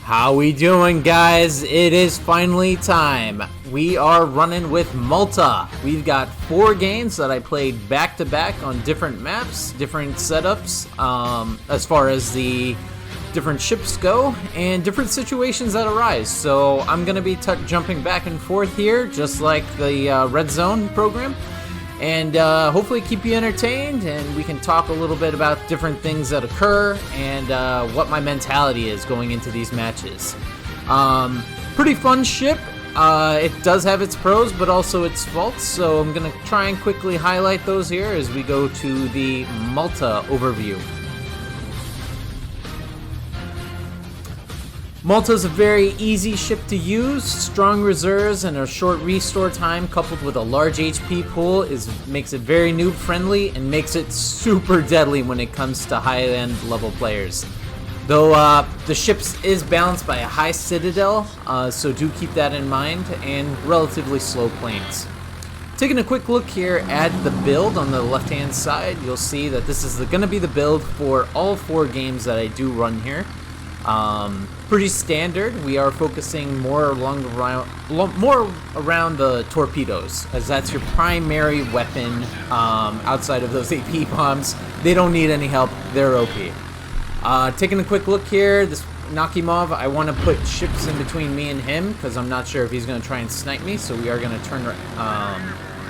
How we doing, guys? It is finally time. We are running with Malta. We've got 4 games that I played back-to-back on different maps, different setups, as far as the different ships go, and different situations that arise. So I'm going to be jumping back and forth here, just like the Red Zone program. And hopefully keep you entertained, and we can talk a little bit about different things that occur and what my mentality is going into these matches. Pretty fun ship. It does have its pros, but also its faults, so I'm going to try and quickly highlight those here as we go to the Malta overview. Malta is a very easy ship to use. Strong reserves and a short restore time coupled with a large HP pool makes it very noob friendly and makes it super deadly when it comes to high-end level players. Though the ship is balanced by a high citadel, so do keep that in mind, and relatively slow planes. Taking a quick look here at the build on the left-hand side, you'll see that this is going to be the build for all 4 games that I do run here. Pretty standard. We are focusing more around the torpedoes, as that's your primary weapon. Outside of those AP bombs, they don't need any help. They're OP. Taking a quick look here, this Nakimov, I want to put ships in between me and him because I'm not sure if he's going to try and snipe me. So we are going to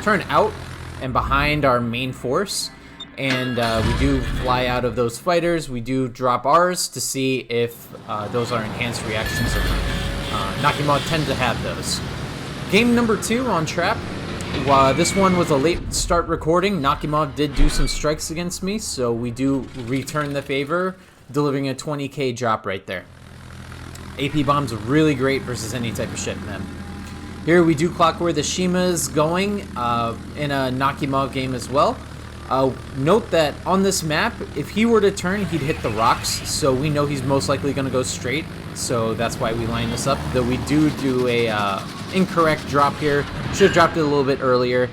turn out and behind our main force. And we do fly out of those fighters. We do drop ours to see if those are enhanced reactions or not. Nakimov tend to have those. Game number 2 on Trap. This one was a late start recording. Nakimov did do some strikes against me, so we do return the favor, delivering a 20k drop right there. AP bomb's really great versus any type of ship, man. Here we do clock where the Shima is going in a Nakimov game as well. Note that on this map, if he were to turn, he'd hit the rocks, so we know he's most likely going to go straight, so that's why we line this up. Though we do a incorrect drop here. Should have dropped it a little bit earlier.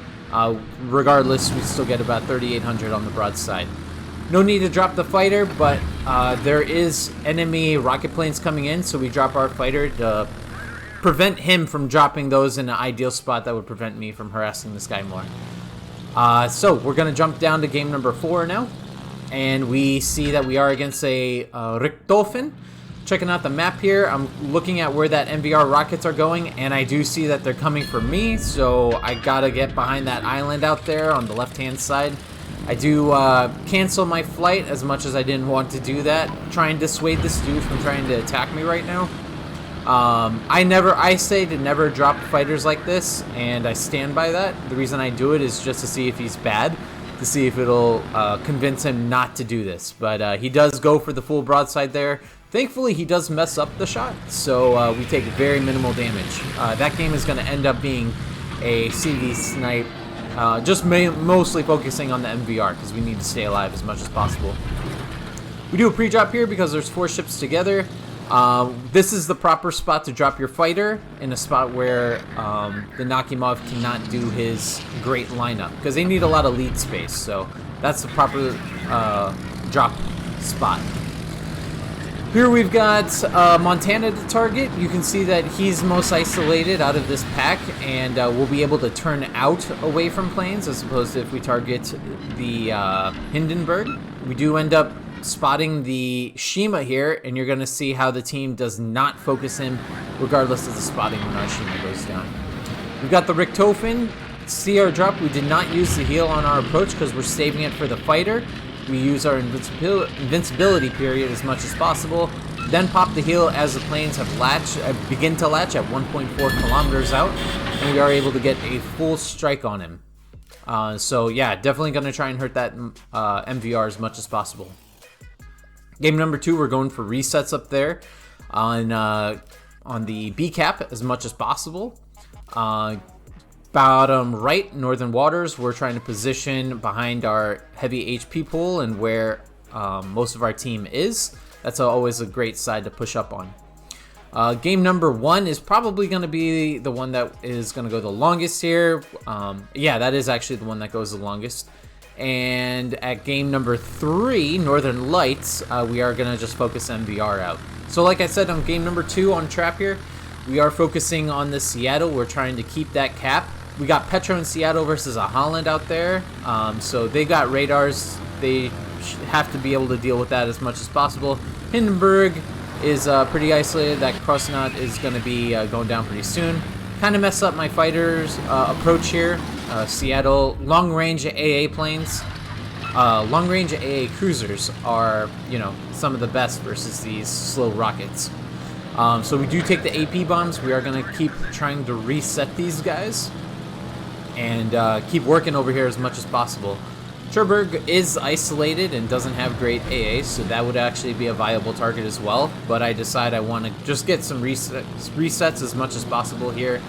Regardless, we still get about 3,800 on the broadside. No need to drop the fighter, but there is enemy rocket planes coming in, so we drop our fighter to prevent him from dropping those in an ideal spot that would prevent me from harassing this guy more. So we're going to jump down to game number 4 now, and we see that we are against a REDZONE. Checking out the map here, I'm looking at where that MVR rockets are going, and I do see that they're coming for me, so I gotta get behind that island out there on the left-hand side. I do cancel my flight as much as I didn't want to do that, try and dissuade this dude from trying to attack me right now. I say to never drop fighters like this, and I stand by that. The reason I do it is just to see if he's bad, to see if it'll convince him not to do this. But he does go for the full broadside there. Thankfully, he does mess up the shot, so we take very minimal damage. That game is going to end up being a CV snipe, just mostly focusing on the MVR, because we need to stay alive as much as possible. We do a pre-drop here because there's 4 ships together. This is the proper spot to drop your fighter, in a spot where the Nakimov cannot do his great lineup, because they need a lot of lead space, so that's the proper drop spot. Here we've got Montana to target. You can see that he's most isolated out of this pack, and we'll be able to turn out away from planes, as opposed to if we target the Hindenburg. We do end up spotting the Shima here, and you're going to see how the team does not focus him regardless of the spotting when our Shima goes down. We've got the Richtofen. See our drop. We did not use the heal on our approach because we're saving it for the fighter. We use our invincibility period as much as possible, then pop the heal as the planes have begin to latch at 1.4 kilometers out, and we are able to get a full strike on him. So yeah, definitely going to try and hurt that MVR as much as possible. Game number 2, we're going for resets up there on the B cap as much as possible. Bottom right, Northern Waters, we're trying to position behind our heavy HP pool and where most of our team is. That's always a great side to push up on. Game number 1 is probably going to be the one that is going to go the longest here. Yeah, that is actually the one that goes the longest. And at game number 3, Northern Lights, we are going to just focus MVR out. So like I said on game number 2 on Trap here, we are focusing on the Seattle. We're trying to keep that cap. We got Petro in Seattle versus a Holland out there. So they got radars. They have to be able to deal with that as much as possible. Hindenburg is pretty isolated. That Krosnaut is going to be going down pretty soon. Kind of mess up my fighters' approach here. Seattle, long-range AA planes. Long-range AA cruisers are, you know, some of the best versus these slow rockets. So we do take the AP bombs. We are going to keep trying to reset these guys and keep working over here as much as possible. Cherbourg is isolated and doesn't have great AA, so that would actually be a viable target as well. But I decide I want to just get some resets as much as possible here.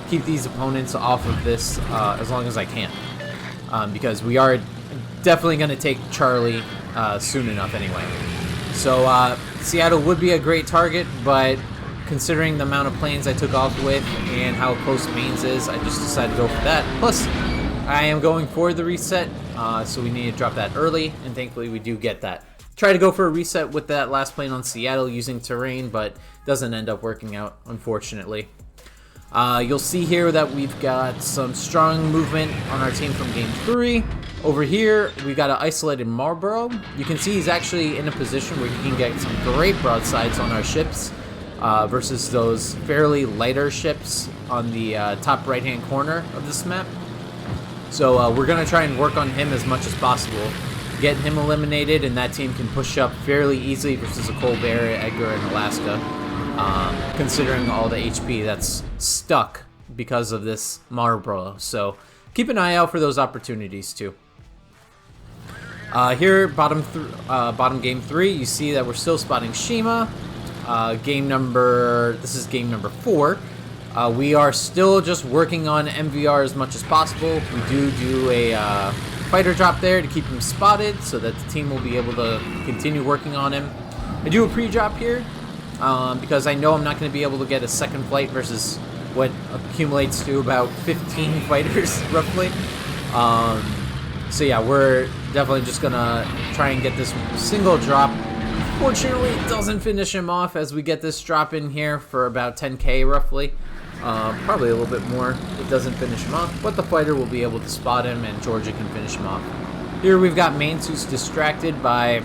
Keep these opponents off of this as long as I can. Because we are definitely going to take Charlie soon enough anyway. So Seattle would be a great target, but considering the amount of planes I took off with and how close Mainz is, I just decided to go for that. Plus, I am going for the reset, so we need to drop that early, and thankfully we do get that. Try to go for a reset with that last plane on Seattle using terrain, but doesn't end up working out, unfortunately. You'll see here that we've got some strong movement on our team from game 3. Over here, we got an isolated Marlborough. You can see he's actually in a position where he can get some great broadsides on our ships versus those fairly lighter ships on the top right-hand corner of this map. So we're going to try and work on him as much as possible. Get him eliminated, and that team can push up fairly easily versus a Colbert, Edgar, and Alaska. Considering all the HP that's stuck because of this Marlborough. So keep an eye out for those opportunities too. Here, bottom game 3, you see that we're still spotting Shima. This is game number 4. We are still just working on MVR as much as possible. We do a fighter drop there to keep him spotted so that the team will be able to continue working on him. I do a pre-drop here because I know I'm not going to be able to get a second flight versus what accumulates to about 15 fighters roughly. So yeah, we're definitely just going to try and get this single drop. Fortunately, it doesn't finish him off as we get this drop in here for about 10k roughly. Probably a little bit more. It doesn't finish him off, but the fighter will be able to spot him and Georgia can finish him off. Here we've got Mainz who's distracted by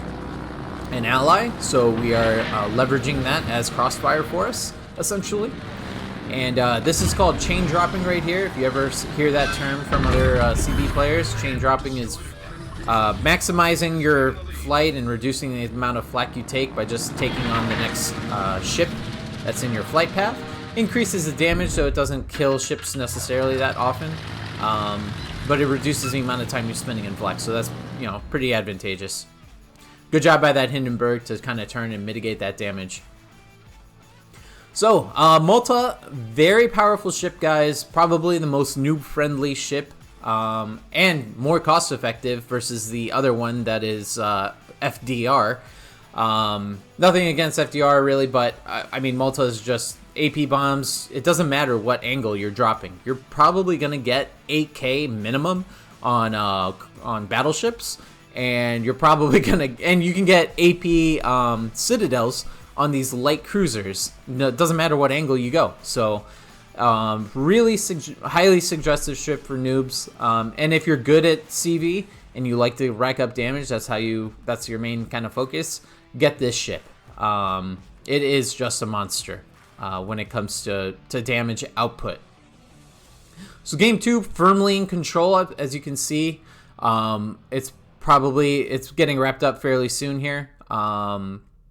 an ally, so we are leveraging that as crossfire for us, essentially. And this is called chain dropping right here. If you ever hear that term from other CB players, chain dropping is maximizing your flight and reducing the amount of flak you take by just taking on the next ship that's in your flight path. Increases the damage so it doesn't kill ships necessarily that often, but it reduces the amount of time you're spending in flak, so that's, you know, pretty advantageous. Good job by that Hindenburg to kind of turn and mitigate that damage. So, MALTA, very powerful ship, guys. Probably the most noob-friendly ship, and more cost-effective versus the other one that is FDR. Nothing against FDR, really, but, I mean, MALTA is just AP bombs. It doesn't matter what angle you're dropping. You're probably going to get 8k minimum on battleships, and you're probably going to... And you can get AP citadels on these light cruisers. No, it doesn't matter what angle you go. So really highly suggestive ship for noobs. And if you're good at CV and you like to rack up damage, that's your main kind of focus, get this ship. It is just a monster when it comes to damage output. So game 2, firmly in control, as you can see. It's getting wrapped up fairly soon here.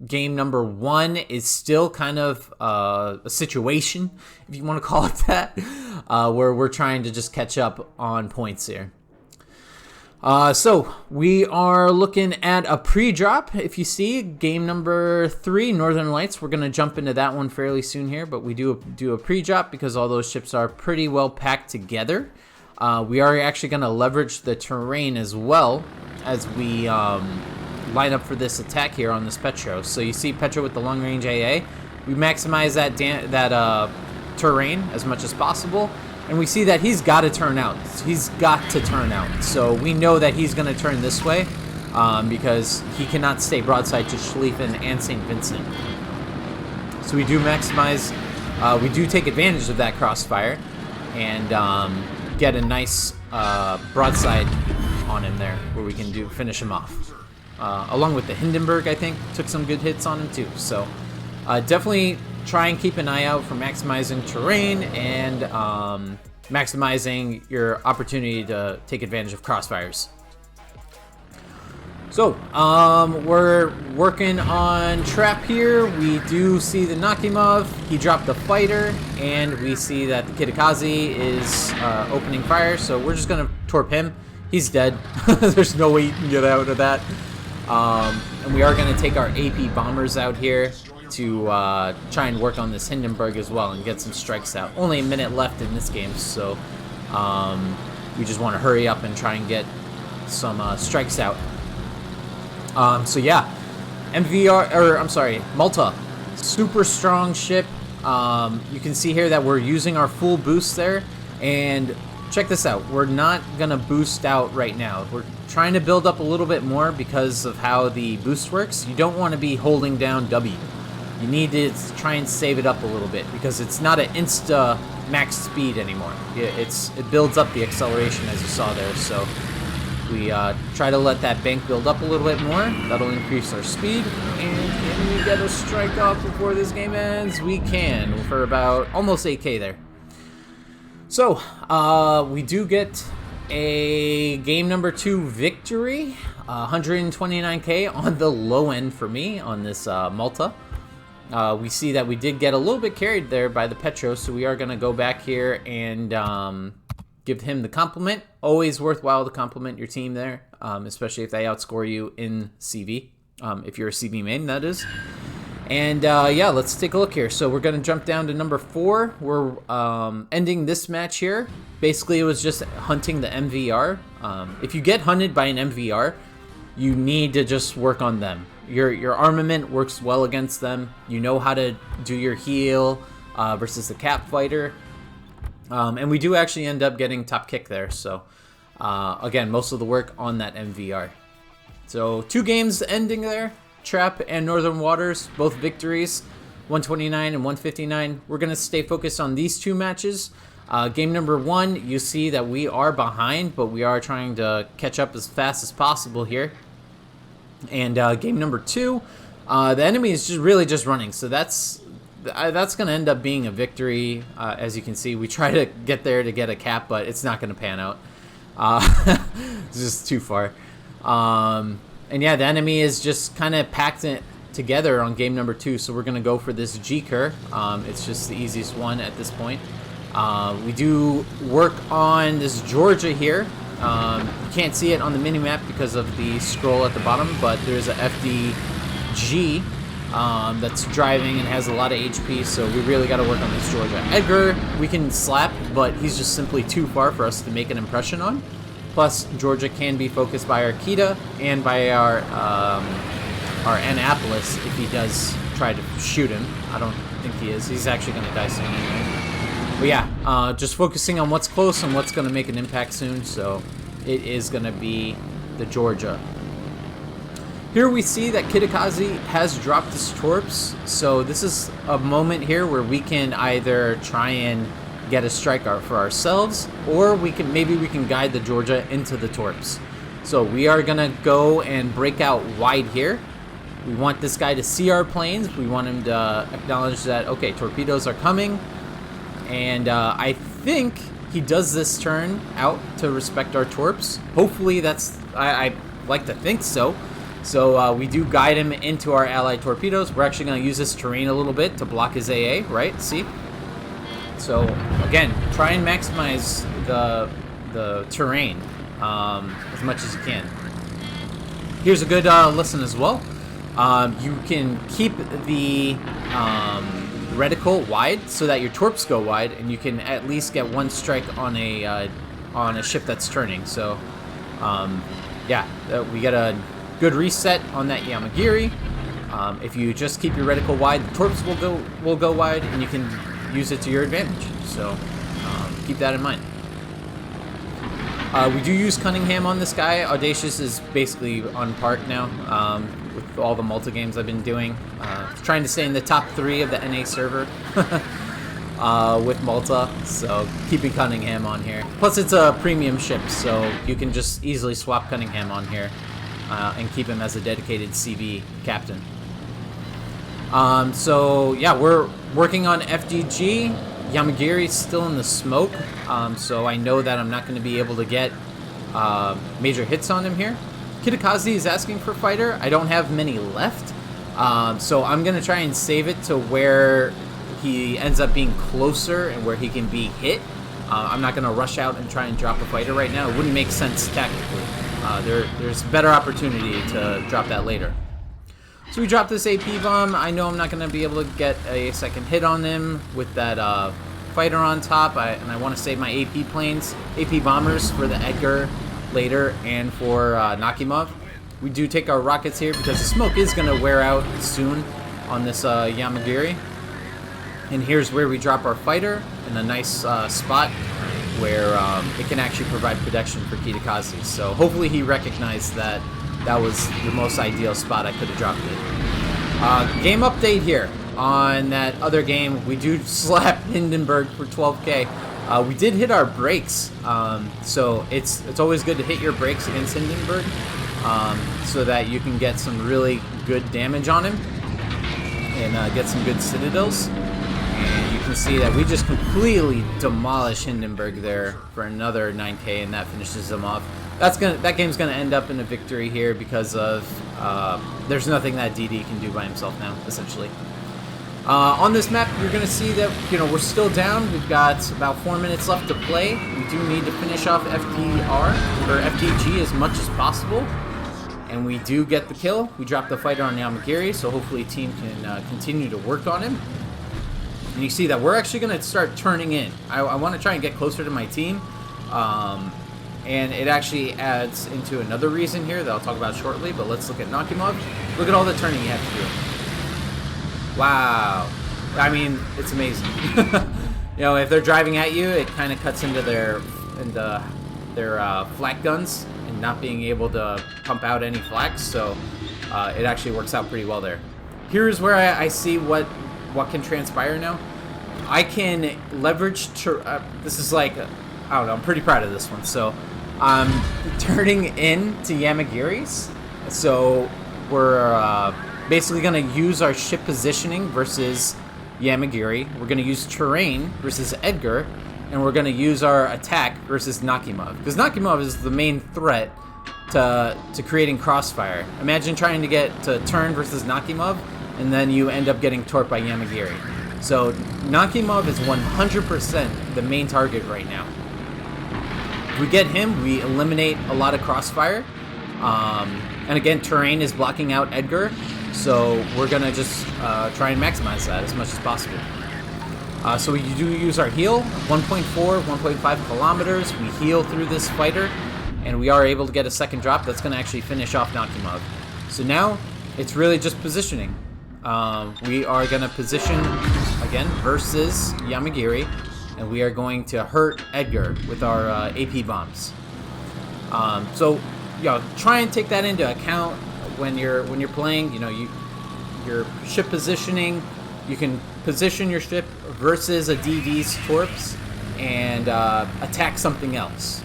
Game number 1 is still kind of a situation, if you want to call it that, where we're trying to just catch up on points here. So we are looking at a pre-drop. If you see game number 3, Northern Lights, we're going to jump into that one fairly soon here, but we do a pre-drop because all those ships are pretty well packed together. We are actually going to leverage the terrain as well as we line up for this attack here on this Petro. So you see Petro with the long range AA. We maximize that terrain as much as possible, and we see that he's got to turn out. He's got to turn out. So we know that he's going to turn this way because he cannot stay broadside to Schlieffen and St. Vincent. So we do maximize, we do take advantage of that crossfire and get a nice broadside on him there, where we can finish him off. Along with the Hindenburg, I think, took some good hits on him too. So definitely try and keep an eye out for maximizing terrain and maximizing your opportunity to take advantage of crossfires. So, we're working on trap here. We do see the Nakimov. He dropped the fighter, and we see that the Kitakaze is opening fire, so we're just going to torp him. He's dead. There's no way you can get out of that. And we are going to take our AP bombers out here to try and work on this Hindenburg as well and get some strikes out. Only a minute left in this game, so we just want to hurry up and try and get some strikes out. So yeah, MALTA, super strong ship. You can see here that we're using our full boost there, and check this out. We're not gonna boost out right now. We're trying to build up a little bit more because of how the boost works. You don't want to be holding down W. You need to try and save it up a little bit because it's not an insta max speed anymore. It builds up the acceleration as you saw there. So we try to let that bank build up a little bit more. That'll increase our speed. And can we get a strike off before this game ends? We can, for about almost 8K there. So we do get a game number 2 victory. 129K on the low end for me on this MALTA. We see that we did get a little bit carried there by the Petro, so we are going to go back here and give him the compliment. Always worthwhile to compliment your team there, especially if they outscore you in CV, if you're a CV main, that is. And yeah, let's take a look here. So we're going to jump down to number 4. We're ending this match here. Basically, it was just hunting the MVR. If you get hunted by an MVR, you need to just work on them. Your armament works well against them. You know how to do your heal versus the cap fighter. And we do actually end up getting top kick there. So again, most of the work on that MVR. So 2 games ending there. Trap and Northern Waters, both victories, 129 and 159. We're going to stay focused on these 2 matches. Game number 1, you see that we are behind, but we are trying to catch up as fast as possible here. And game number 2, the enemy is just running, so that's going to end up being a victory. As you can see, we try to get there to get a cap, but it's not going to pan out. It's just too far. And yeah, the enemy is just kind of packed it together on game number 2, so we're going to go for this G-Cur. It's just the easiest one at this point. We do work on this Georgia here. You can't see it on the mini-map because of the scroll at the bottom, but there's a FDG that's driving and has a lot of HP, so we really got to work on this Georgia. Edgar, we can slap, but he's just simply too far for us to make an impression on. Plus, Georgia can be focused by our Kita and by our Annapolis if he does try to shoot him. I don't think he is. He's actually going to die soon anyway. But yeah, just focusing on what's close and what's going to make an impact soon. So it is going to be the Georgia. Here we see that Kitakaze has dropped his torps. So this is a moment here where we can either try and get a strike out for ourselves, or maybe we can guide the Georgia into the torps. So we are gonna go and break out wide here. We want this guy to see our planes. We want him to acknowledge that, okay, torpedoes are coming. And I think he does this turn out to respect our torps. Hopefully that's, I like to think so. So we do guide him into our allied torpedoes. We're actually gonna use this terrain a little bit to block his AA, right? See? So again, try and maximize the terrain as much as you can. Here's a good lesson as well. You can keep the reticle wide so that your torps go wide, and you can at least get one strike on a ship that's turning. So yeah, we get a good reset on that Yamagiri. If you just keep your reticle wide, the torps will go wide, and you can use it to your advantage. So keep that in mind. We do use Cunningham on this guy. Audacious is basically on park now with all the Malta games I've been doing. Trying to stay in the top 3 of the NA server with Malta, so keeping Cunningham on here. Plus it's a premium ship, so you can just easily swap Cunningham on here and keep him as a dedicated CV captain. So yeah, we're working on FDG. Yamagiri's still in the smoke, so I know that I'm not going to be able to get major hits on him here. Kitakaze is asking for fighter. I don't have many left, so I'm going to try and save it to where he ends up being closer and where he can be hit. I'm not going to rush out and try and drop a fighter right now. It wouldn't make sense tactically. There's better opportunity to drop that later. So we drop this AP bomb. I know I'm not going to be able to get a second hit on him with that fighter on top. And I want to save my AP planes, AP bombers for the Edgar later and for Nakimov. We do take our rockets here because the smoke is going to wear out soon on this Yamagiri. And here's where we drop our fighter in a nice spot where it can actually provide protection for Kitakaze. So hopefully he recognized that that was the most ideal spot I could have dropped it. Game update here. On that other game, we do slap Hindenburg for 12k. We did hit our brakes, so it's always good to hit your brakes against Hindenburg so that you can get some really good damage on him and get some good citadels. And you can see that we just completely demolish Hindenburg there for another 9k, and that finishes him off. That game's gonna end up in a victory here because of there's nothing that DD can do by himself now, essentially. On this map, you're gonna see that we're still down. We've got about 4 minutes left to play. We do need to finish off FDR or FDG as much as possible, and we do get the kill. We drop the fighter on Yamagiri, so hopefully team can continue to work on him. And you see that we're actually gonna start turning in. I want to try and get closer to my team. And it actually adds into another reason here that I'll talk about shortly, but let's look at Nakimov. Look at all the turning you have to do. Wow. I mean, it's amazing. If they're driving at you, it kind of cuts into their flak guns and not being able to pump out any flaks, so it actually works out pretty well there. Here's where I see what can transpire now. I can leverage... this is like... I don't know, I'm pretty proud of this one. So I'm turning into Yamagiris. So we're basically going to use our ship positioning versus Yamagiri. We're going to use terrain versus Edgar. And we're going to use our attack versus Nakimov. Because Nakimov is the main threat to creating crossfire. Imagine trying to get to turn versus Nakimov, and then you end up getting torped by Yamagiri. So Nakimov is 100% the main target right now. If we get him, we eliminate a lot of crossfire. And again, terrain is blocking out Edgar, so we're going to just try and maximize that as much as possible. So we do use our heal, 1.4, 1.5 kilometers. We heal through this fighter, and we are able to get a second drop. That's going to actually finish off Nakimov. So now, it's really just positioning. We are going to position, again, versus Yamagiri. And we are going to hurt Edgar with our AP bombs. So, try and take that into account when you're playing. Your ship positioning. You can position your ship versus a DD's torps and attack something else.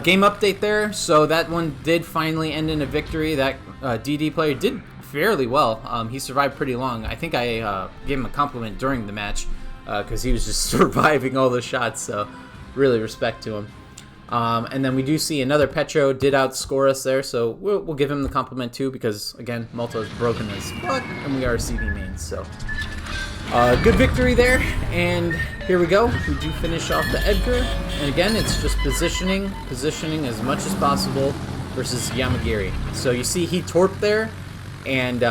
Game update there. So that one did finally end in a victory. That DD player did fairly well. He survived pretty long. I think I gave him a compliment during the match. Because he was just surviving all the shots, so really respect to him. And then we do see another Petro did outscore us there, so we'll give him the compliment too, because again, Malta is broken as fuck, and we are CV mains, so good victory there. And here we go. We do finish off the Edgar, and again, it's just positioning as much as possible versus Yamagiri. So you see, he torped there, and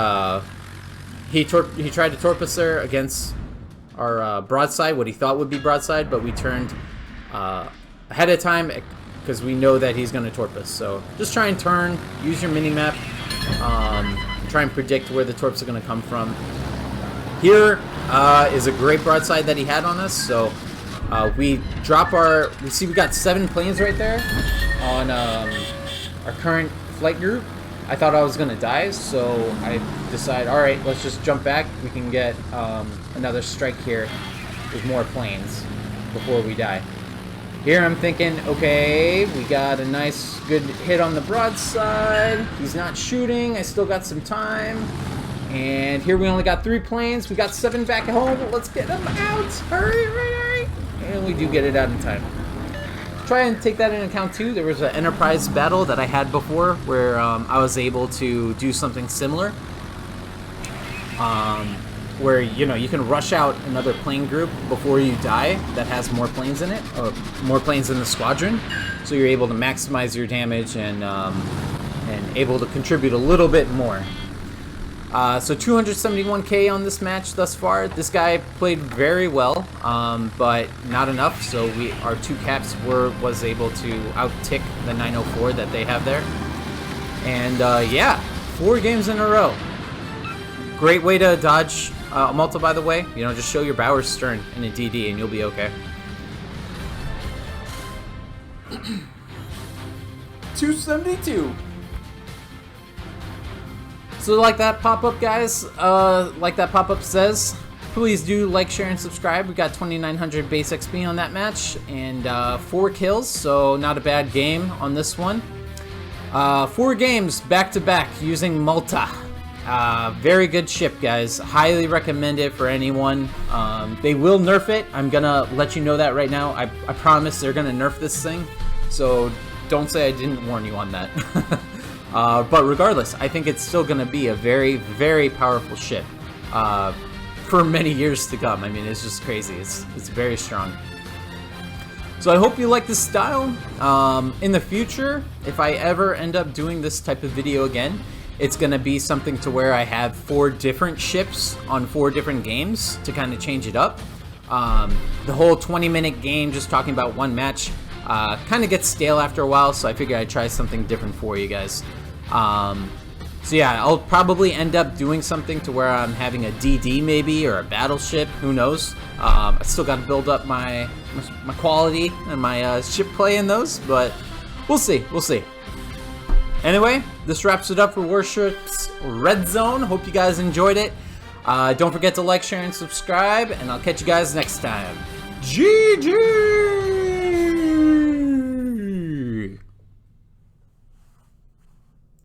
he tried to torp us there against our broadside, what he thought would be broadside, but we turned ahead of time because we know that he's going to torp us. So just try and turn, use your mini-map, try and predict where the torps are going to come from. Here is a great broadside that he had on us, so We see we got 7 planes right there on our current flight group. I thought I was gonna die, so I decided, all right, let's just jump back. We can get another strike here with more planes before we die. Here I'm thinking, okay, we got a nice good hit on the broadside. He's not shooting. I still got some time. And here we only got 3 planes. We got 7 back at home. Let's get them out. Hurry, hurry, hurry. And we do get it out in time. Try and take that into account too. There was an Enterprise battle that I had before where I was able to do something similar. Where, you know, you can rush out another plane group before you die that has more planes in it, or more planes in the squadron. So you're able to maximize your damage and able to contribute a little bit more. So 271k on this match thus far. This guy played very well, but not enough. So our 2 caps was able to out-tick the 904 that they have there. And yeah, 4 games in a row. Great way to dodge MALTA, by the way. You know, just show your bow or stern in a DD and you'll be okay. 272. So like that pop-up, guys, like that pop-up says, please do like, share, and subscribe. We got 2,900 base XP on that match and 4 kills, so not a bad game on this one. 4 games back-to-back using MALTA. Very good ship, guys. Highly recommend it for anyone. They will nerf it. I'm gonna let you know that right now. I promise they're gonna nerf this thing, so don't say I didn't warn you on that. But regardless, I think it's still gonna be a very, very powerful ship for many years to come. I mean, it's just crazy. It's very strong. So I hope you like this style. In the future, if I ever end up doing this type of video again, it's going to be something to where I have 4 different ships on 4 different games to kind of change it up. The whole 20-minute game just talking about one match kind of gets stale after a while, so I figured I'd try something different for you guys. So yeah, I'll probably end up doing something to where I'm having a DD maybe, or a battleship, who knows. I still got to build up my quality and my ship play in those, but we'll see, we'll see. Anyway, this wraps it up for Warships Red Zone. Hope you guys enjoyed it. Don't forget to like, share, and subscribe, and I'll catch you guys next time. GG!